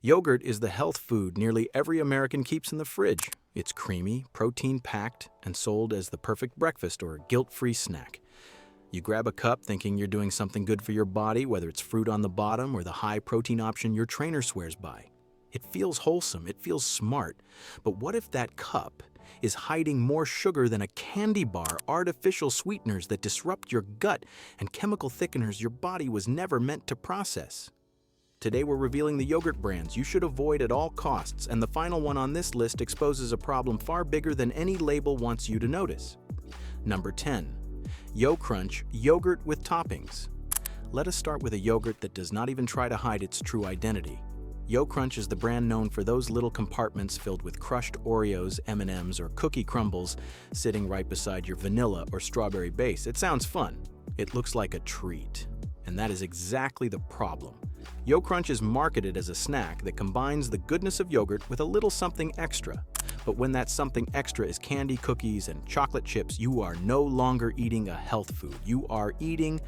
Yogurt is the health food nearly every American keeps in the fridge. It's creamy, protein-packed, and sold as the perfect breakfast or guilt-free snack. You grab a cup thinking you're doing something good for your body, whether it's fruit on the bottom or the high-protein option your trainer swears by. It feels wholesome, it feels smart. But what if that cup is hiding more sugar than a candy bar, artificial sweeteners that disrupt your gut, and chemical thickeners your body was never meant to process? Today we're revealing the yogurt brands you should avoid at all costs, and the final one on this list exposes a problem far bigger than any label wants you to notice. Number 10. Yo Crunch Yogurt with Toppings. Let us start with a yogurt that does not even try to hide its true identity. Yo Crunch is the brand known for those little compartments filled with crushed Oreos, M&Ms, or cookie crumbles sitting right beside your vanilla or strawberry base. It sounds fun. It looks like a treat. And that is exactly the problem. Yo Crunch is marketed as a snack that combines the goodness of yogurt with a little something extra. But when that something extra is candy, cookies, and chocolate chips, you are no longer eating a health food. You are eating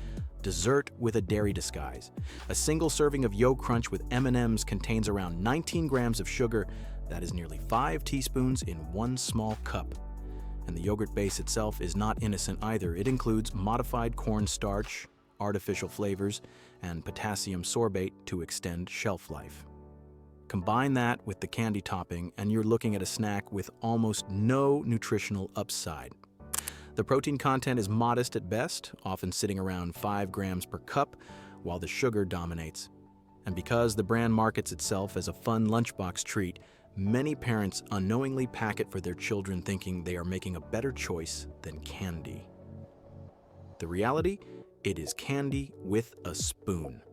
dessert with a dairy disguise. A single serving of Yo Crunch with M&Ms contains around 19 grams of sugar. That is nearly 5 teaspoons in one small cup. And the yogurt base itself is not innocent either. It includes modified cornstarch, artificial flavors, and potassium sorbate to extend shelf life. Combine that with the candy topping, and you're looking at a snack with almost no nutritional upside. The protein content is modest at best, often sitting around 5 grams per cup, while the sugar dominates. And because the brand markets itself as a fun lunchbox treat, many parents unknowingly pack it for their children thinking they are making a better choice than candy. The reality? It is candy with a spoon.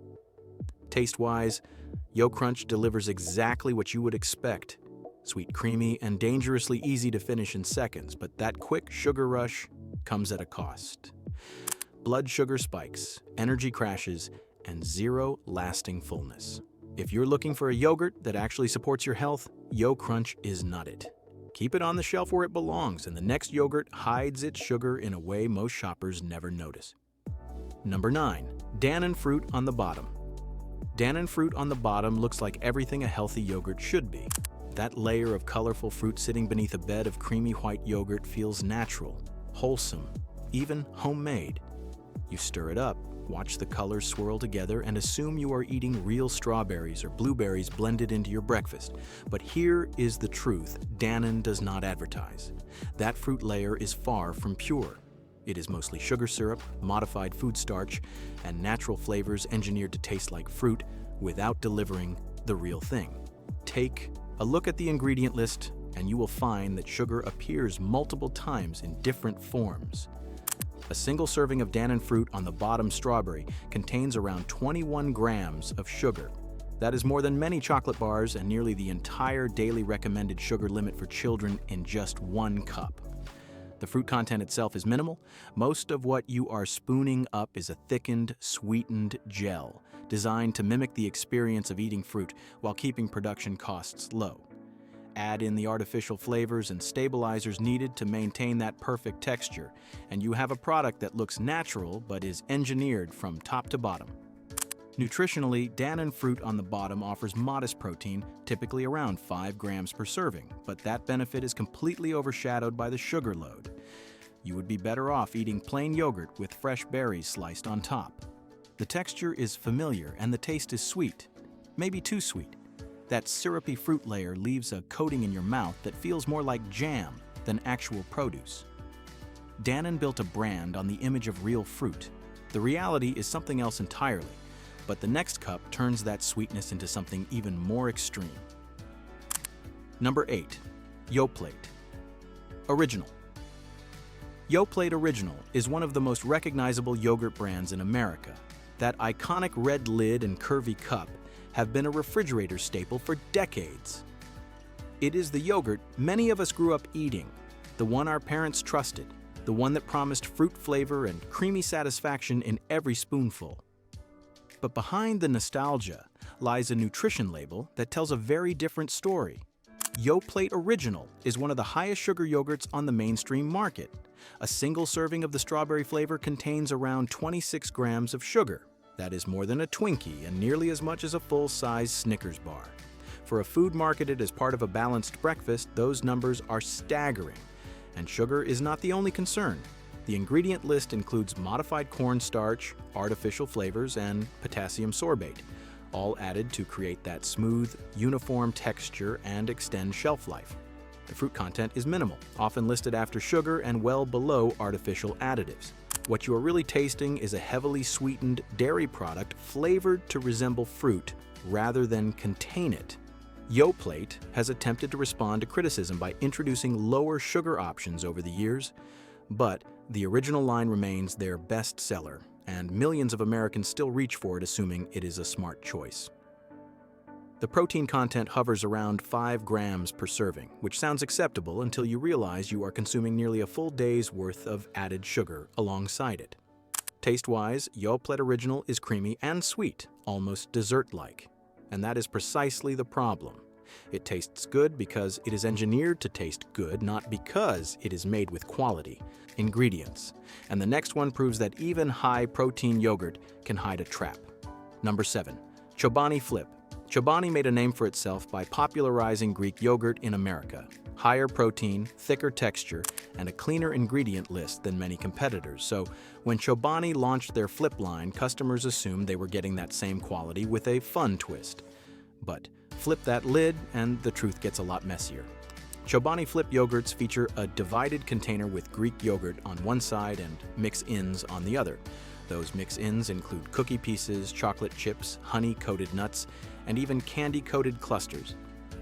Taste-wise, Yo Crunch delivers exactly what you would expect. Sweet, creamy, and dangerously easy to finish in seconds, but that quick sugar rush comes at a cost. Blood sugar spikes, energy crashes, and zero lasting fullness. If you're looking for a yogurt that actually supports your health, Yo Crunch is not it. Keep it on the shelf where it belongs, and the next yogurt hides its sugar in a way most shoppers never notice. Number 9. Dannon Fruit on the bottom. Dannon Fruit on the bottom looks like everything a healthy yogurt should be. That layer of colorful fruit sitting beneath a bed of creamy white yogurt feels natural, wholesome, even homemade. You stir it up, watch the colors swirl together, and assume you are eating real strawberries or blueberries blended into your breakfast. But here is the truth Dannon does not advertise. That fruit layer is far from pure. It is mostly sugar syrup, modified food starch, and natural flavors engineered to taste like fruit without delivering the real thing. Take a look at the ingredient list, and you will find that sugar appears multiple times in different forms. A single serving of Dannon Fruit on the bottom strawberry contains around 21 grams of sugar. That is more than many chocolate bars and nearly the entire daily recommended sugar limit for children in just one cup. The fruit content itself is minimal. Most of what you are spooning up is a thickened, sweetened gel designed to mimic the experience of eating fruit while keeping production costs low. Add in the artificial flavors and stabilizers needed to maintain that perfect texture, and you have a product that looks natural but is engineered from top to bottom. Nutritionally, Dannon Fruit on the bottom offers modest protein, typically around 5 grams per serving, but that benefit is completely overshadowed by the sugar load. You would be better off eating plain yogurt with fresh berries sliced on top. The texture is familiar and the taste is sweet, maybe too sweet. That syrupy fruit layer leaves a coating in your mouth that feels more like jam than actual produce. Dannon built a brand on the image of real fruit. The reality is something else entirely. But the next cup turns that sweetness into something even more extreme. Number 8. Yoplait Original. Yoplait Original is one of the most recognizable yogurt brands in America. That iconic red lid and curvy cup have been a refrigerator staple for decades. It is the yogurt many of us grew up eating, the one our parents trusted, the one that promised fruit flavor and creamy satisfaction in every spoonful. But behind the nostalgia lies a nutrition label that tells a very different story. Yoplait Original is one of the highest sugar yogurts on the mainstream market. A single serving of the strawberry flavor contains around 26 grams of sugar. That is more than a Twinkie and nearly as much as a full-size Snickers bar. For a food marketed as part of a balanced breakfast, those numbers are staggering. And sugar is not the only concern. The ingredient list includes modified cornstarch, artificial flavors, and potassium sorbate, all added to create that smooth, uniform texture and extend shelf life. The fruit content is minimal, often listed after sugar and well below artificial additives. What you are really tasting is a heavily sweetened dairy product flavored to resemble fruit rather than contain it. Yoplait has attempted to respond to criticism by introducing lower sugar options over the years, but the original line remains their best seller, and millions of Americans still reach for it assuming it is a smart choice. The protein content hovers around 5 grams per serving, which sounds acceptable until you realize you are consuming nearly a full day's worth of added sugar alongside it. Taste-wise, Yoplait Original is creamy and sweet, almost dessert-like. And that is precisely the problem. It tastes good because it is engineered to taste good, not because it is made with quality ingredients. And the next one proves that even high-protein yogurt can hide a trap. Number 7. Chobani Flip. Chobani made a name for itself by popularizing Greek yogurt in America. Higher protein, thicker texture, and a cleaner ingredient list than many competitors. So when Chobani launched their Flip line, customers assumed they were getting that same quality with a fun twist. But flip that lid and the truth gets a lot messier. Chobani Flip yogurts feature a divided container with Greek yogurt on one side and mix-ins on the other. Those mix-ins include cookie pieces, chocolate chips, honey-coated nuts, and even candy-coated clusters.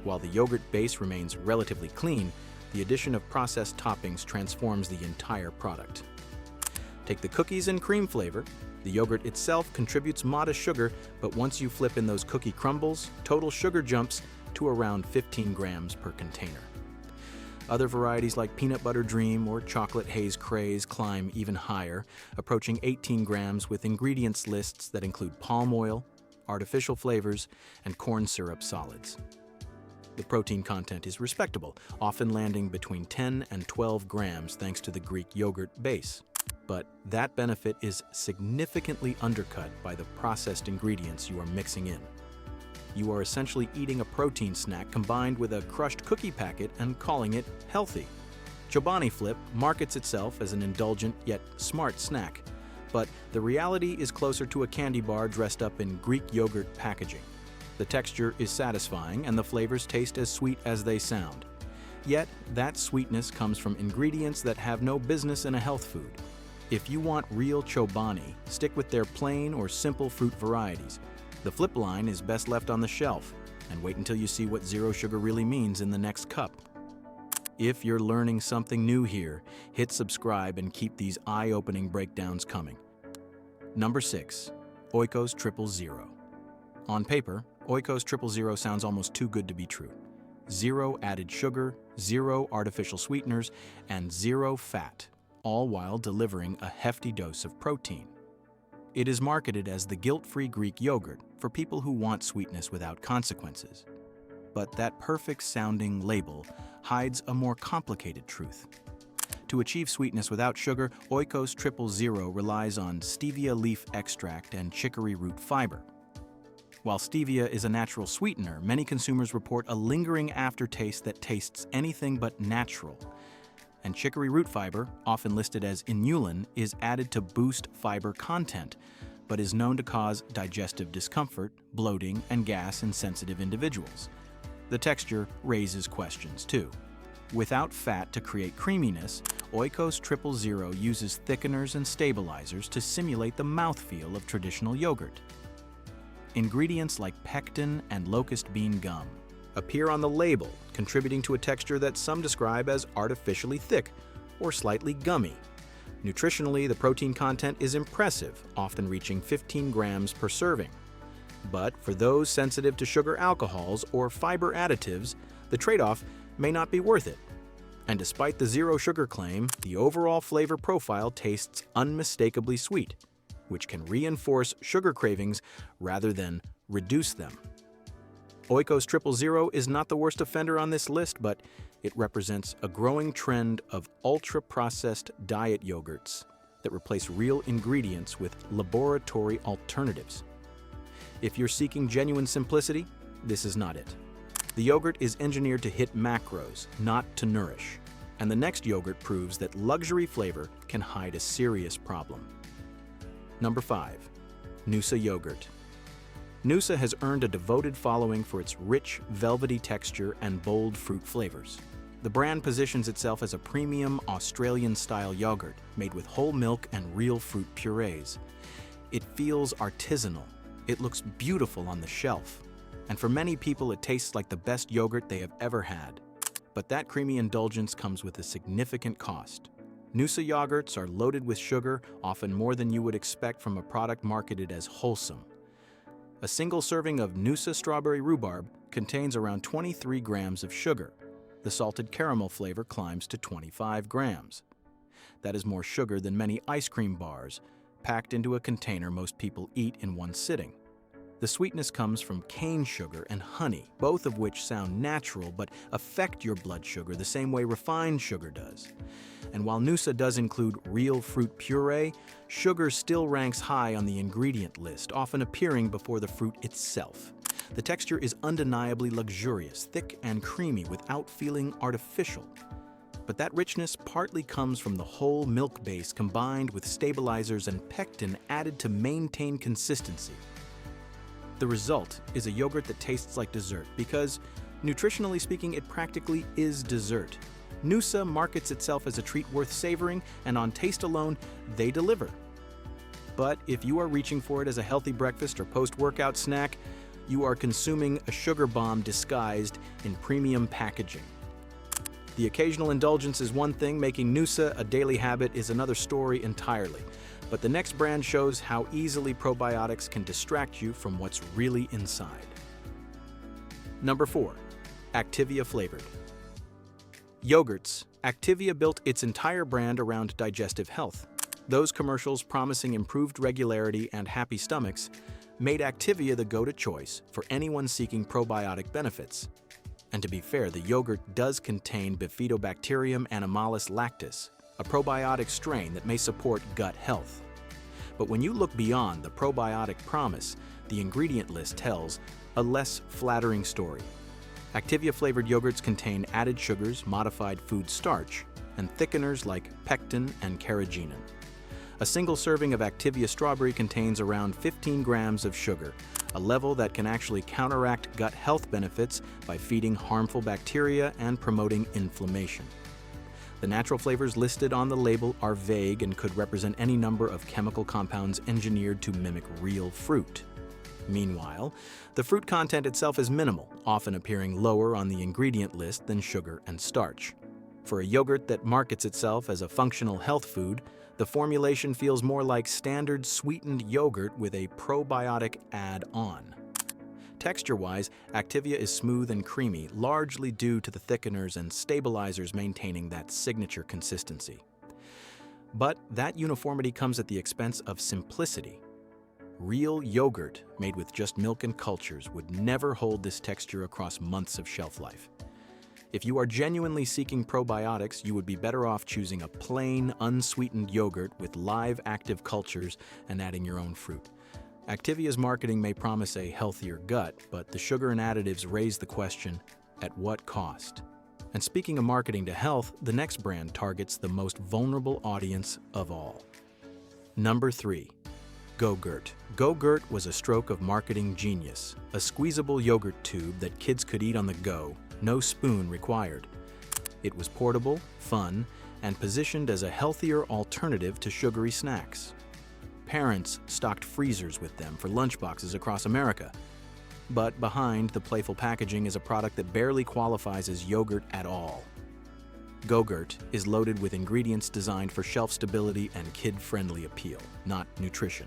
While the yogurt base remains relatively clean, the addition of processed toppings transforms the entire product. Take the cookies and cream flavor. The yogurt itself contributes modest sugar, but once you flip in those cookie crumbles, total sugar jumps to around 15 grams per container. Other varieties like Peanut Butter Dream or Chocolate Haze Craze climb even higher, approaching 18 grams with ingredients lists that include palm oil, artificial flavors, and corn syrup solids. The protein content is respectable, often landing between 10 and 12 grams thanks to the Greek yogurt base. But that benefit is significantly undercut by the processed ingredients you are mixing in. You are essentially eating a protein snack combined with a crushed cookie packet and calling it healthy. Chobani Flip markets itself as an indulgent yet smart snack, but the reality is closer to a candy bar dressed up in Greek yogurt packaging. The texture is satisfying and the flavors taste as sweet as they sound. Yet, that sweetness comes from ingredients that have no business in a health food. If you want real Chobani, stick with their plain or simple fruit varieties. The Flip line is best left on the shelf, and wait until you see what zero sugar really means in the next cup. If you're learning something new here, hit subscribe and keep these eye-opening breakdowns coming. Number 6. Oikos 000. On paper, Oikos 000 sounds almost too good to be true. 0 added sugar, 0 artificial sweeteners, and 0 fat, all while delivering a hefty dose of protein. It is marketed as the guilt-free Greek yogurt for people who want sweetness without consequences. But that perfect-sounding label hides a more complicated truth. To achieve sweetness without sugar, Oikos 000 relies on stevia leaf extract and chicory root fiber. While stevia is a natural sweetener, many consumers report a lingering aftertaste that tastes anything but natural. And chicory root fiber, often listed as inulin, is added to boost fiber content, but is known to cause digestive discomfort, bloating, and gas in sensitive individuals. The texture raises questions too. Without fat to create creaminess, Oikos 000 uses thickeners and stabilizers to simulate the mouthfeel of traditional yogurt. Ingredients like pectin and locust bean gum appear on the label, contributing to a texture that some describe as artificially thick or slightly gummy. Nutritionally, the protein content is impressive, often reaching 15 grams per serving. But for those sensitive to sugar alcohols or fiber additives, the trade-off may not be worth it. And despite the zero sugar claim, the overall flavor profile tastes unmistakably sweet, which can reinforce sugar cravings rather than reduce them. Oikos 000 is not the worst offender on this list, but it represents a growing trend of ultra-processed diet yogurts that replace real ingredients with laboratory alternatives. If you're seeking genuine simplicity, this is not it. The yogurt is engineered to hit macros, not to nourish. And the next yogurt proves that luxury flavor can hide a serious problem. Number 5. Noosa yogurt. Noosa has earned a devoted following for its rich, velvety texture and bold fruit flavors. The brand positions itself as a premium Australian-style yogurt made with whole milk and real fruit purees. It feels artisanal. It looks beautiful on the shelf. And for many people, it tastes like the best yogurt they have ever had. But that creamy indulgence comes with a significant cost. Noosa yogurts are loaded with sugar, often more than you would expect from a product marketed as wholesome. A single serving of Noosa strawberry rhubarb contains around 23 grams of sugar. The salted caramel flavor climbs to 25 grams. That is more sugar than many ice cream bars, packed into a container most people eat in one sitting. The sweetness comes from cane sugar and honey, both of which sound natural but affect your blood sugar the same way refined sugar does. And while Noosa does include real fruit puree, sugar still ranks high on the ingredient list, often appearing before the fruit itself. The texture is undeniably luxurious, thick and creamy without feeling artificial. But that richness partly comes from the whole milk base combined with stabilizers and pectin added to maintain consistency. The result is a yogurt that tastes like dessert because, nutritionally speaking, it practically is dessert. Noosa markets itself as a treat worth savoring, and on taste alone, they deliver. But if you are reaching for it as a healthy breakfast or post-workout snack, you are consuming a sugar bomb disguised in premium packaging. The occasional indulgence is one thing, making Noosa a daily habit is another story entirely. But the next brand shows how easily probiotics can distract you from what's really inside. Number 4. Activia flavored. Yogurts. Activia built its entire brand around digestive health. Those commercials promising improved regularity and happy stomachs made Activia the go-to choice for anyone seeking probiotic benefits. And to be fair, the yogurt does contain Bifidobacterium animalis lactis, a probiotic strain that may support gut health. But when you look beyond the probiotic promise, the ingredient list tells a less flattering story. Activia-flavored yogurts contain added sugars, modified food starch, and thickeners like pectin and carrageenan. A single serving of Activia strawberry contains around 15 grams of sugar, a level that can actually counteract gut health benefits by feeding harmful bacteria and promoting inflammation. The natural flavors listed on the label are vague and could represent any number of chemical compounds engineered to mimic real fruit. Meanwhile, the fruit content itself is minimal, often appearing lower on the ingredient list than sugar and starch. For a yogurt that markets itself as a functional health food, the formulation feels more like standard sweetened yogurt with a probiotic add-on. Texture-wise, Activia is smooth and creamy, largely due to the thickeners and stabilizers maintaining that signature consistency. But that uniformity comes at the expense of simplicity. Real yogurt made with just milk and cultures would never hold this texture across months of shelf life. If you are genuinely seeking probiotics, you would be better off choosing a plain, unsweetened yogurt with live active cultures and adding your own fruit. Activia's marketing may promise a healthier gut, but the sugar and additives raise the question, at what cost? And speaking of marketing to health, the next brand targets the most vulnerable audience of all. Number 3. Go-Gurt. Go-Gurt was a stroke of marketing genius, a squeezable yogurt tube that kids could eat on the go, no spoon required. It was portable, fun, and positioned as a healthier alternative to sugary snacks. Parents stocked freezers with them for lunchboxes across America. But behind the playful packaging is a product that barely qualifies as yogurt at all. Go-Gurt is loaded with ingredients designed for shelf stability and kid-friendly appeal, not nutrition.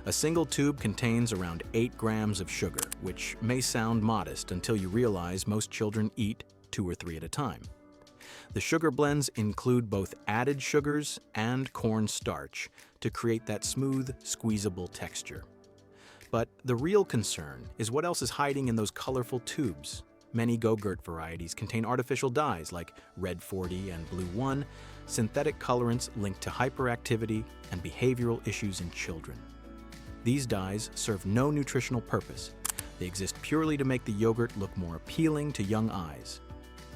A single tube contains around 8 grams of sugar, which may sound modest until you realize most children eat 2 or 3 at a time. The sugar blends include both added sugars and corn starch to create that smooth, squeezable texture. But the real concern is what else is hiding in those colorful tubes. Many Go-Gurt varieties contain artificial dyes like Red 40 and Blue 1, synthetic colorants linked to hyperactivity and behavioral issues in children. These dyes serve no nutritional purpose. They exist purely to make the yogurt look more appealing to young eyes.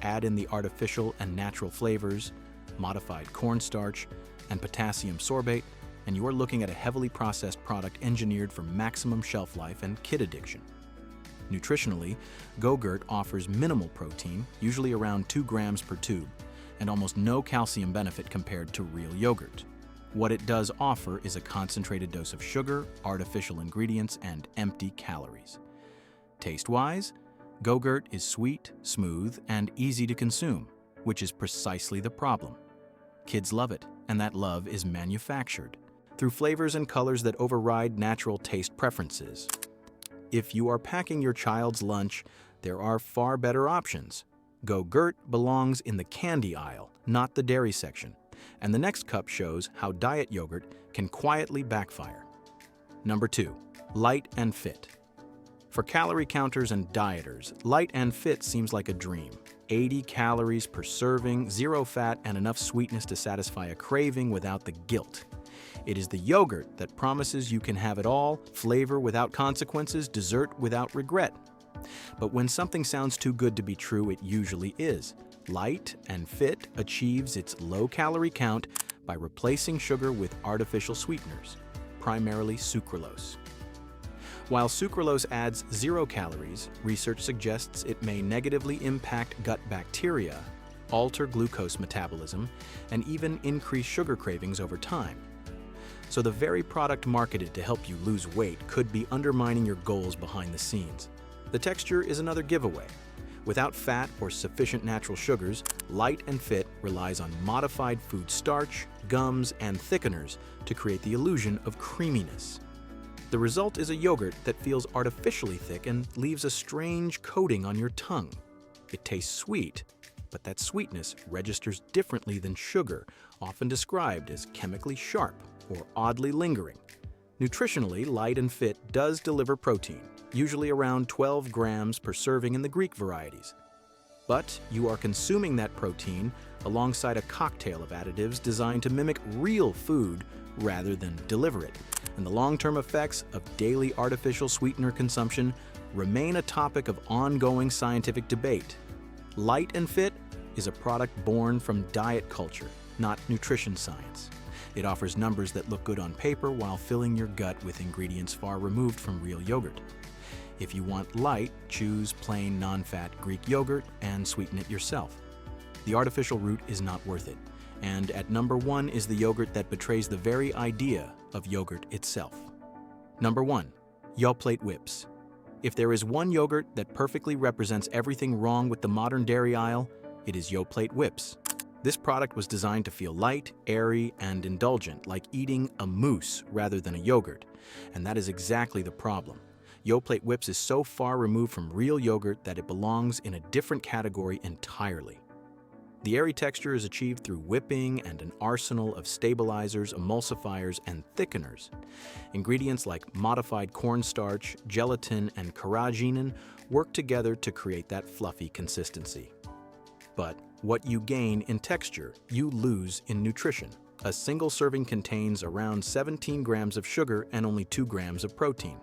Add in the artificial and natural flavors, modified cornstarch, and potassium sorbate, and you are looking at a heavily processed product engineered for maximum shelf life and kid addiction. Nutritionally, Go-Gurt offers minimal protein, usually around 2 grams per tube, and almost no calcium benefit compared to real yogurt. What it does offer is a concentrated dose of sugar, artificial ingredients, and empty calories. Taste-wise, Go-Gurt is sweet, smooth, and easy to consume, which is precisely the problem. Kids love it, and that love is manufactured through flavors and colors that override natural taste preferences. If you are packing your child's lunch, there are far better options. Go-Gurt belongs in the candy aisle, not the dairy section, and the next cup shows how diet yogurt can quietly backfire. Number 2. Light and Fit. For calorie counters and dieters, Light and Fit seems like a dream. 80 calories per serving, 0 fat, and enough sweetness to satisfy a craving without the guilt. It is the yogurt that promises you can have it all, flavor without consequences, dessert without regret. But when something sounds too good to be true, it usually is. Light and Fit achieves its low-calorie count by replacing sugar with artificial sweeteners, primarily sucralose. While sucralose adds 0 calories, research suggests it may negatively impact gut bacteria, alter glucose metabolism, and even increase sugar cravings over time. So the very product marketed to help you lose weight could be undermining your goals behind the scenes. The texture is another giveaway. Without fat or sufficient natural sugars, Light and Fit relies on modified food starch, gums, and thickeners to create the illusion of creaminess. The result is a yogurt that feels artificially thick and leaves a strange coating on your tongue. It tastes sweet, but that sweetness registers differently than sugar, often described as chemically sharp or oddly lingering. Nutritionally, Light and Fit does deliver protein, usually around 12 grams per serving in the Greek varieties. But you are consuming that protein alongside a cocktail of additives designed to mimic real food rather than deliver it, and the long-term effects of daily artificial sweetener consumption remain a topic of ongoing scientific debate. Light and Fit is a product born from diet culture, not nutrition science. It offers numbers that look good on paper while filling your gut with ingredients far removed from real yogurt. If you want light, choose plain non-fat Greek yogurt and sweeten it yourself. The artificial route is not worth it. And at number 1 is the yogurt that betrays the very idea of yogurt itself. Number 1. Yoplait Whips. If there is one yogurt that perfectly represents everything wrong with the modern dairy aisle, it is Yoplait Whips. This product was designed to feel light, airy, and indulgent, like eating a mousse rather than a yogurt. And that is exactly the problem. Yoplait Whips is so far removed from real yogurt that it belongs in a different category entirely. The airy texture is achieved through whipping and an arsenal of stabilizers, emulsifiers, and thickeners. Ingredients like modified cornstarch, gelatin, and carrageenan work together to create that fluffy consistency. But what you gain in texture, you lose in nutrition. A single serving contains around 17 grams of sugar and only 2 grams of protein.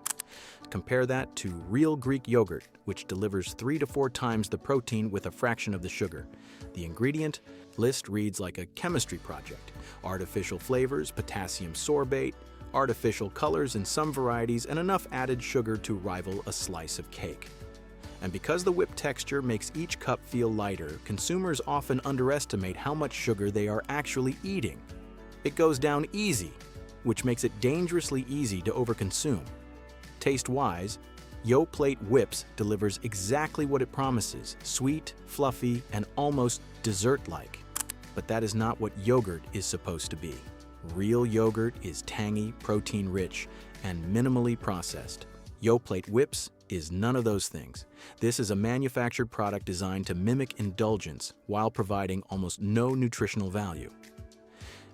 Compare that to real Greek yogurt, which delivers 3 to 4 times the protein with a fraction of the sugar. The ingredient list reads like a chemistry project. Artificial flavors, potassium sorbate, artificial colors in some varieties, and enough added sugar to rival a slice of cake. And because the whipped texture makes each cup feel lighter, consumers often underestimate how much sugar they are actually eating. It goes down easy, which makes it dangerously easy to overconsume. Taste-wise, Yoplait Whips delivers exactly what it promises: sweet, fluffy, and almost dessert-like. But that is not what yogurt is supposed to be. Real yogurt is tangy, protein-rich, and minimally processed. Yoplait Whips is none of those things. This is a manufactured product designed to mimic indulgence while providing almost no nutritional value.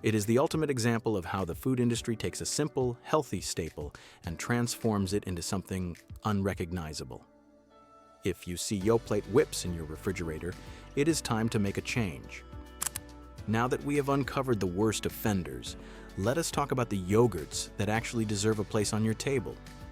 It is the ultimate example of how the food industry takes a simple, healthy staple and transforms it into something unrecognizable. If you see Yoplait Whips in your refrigerator, it is time to make a change. Now that we have uncovered the worst offenders, let us talk about the yogurts that actually deserve a place on your table.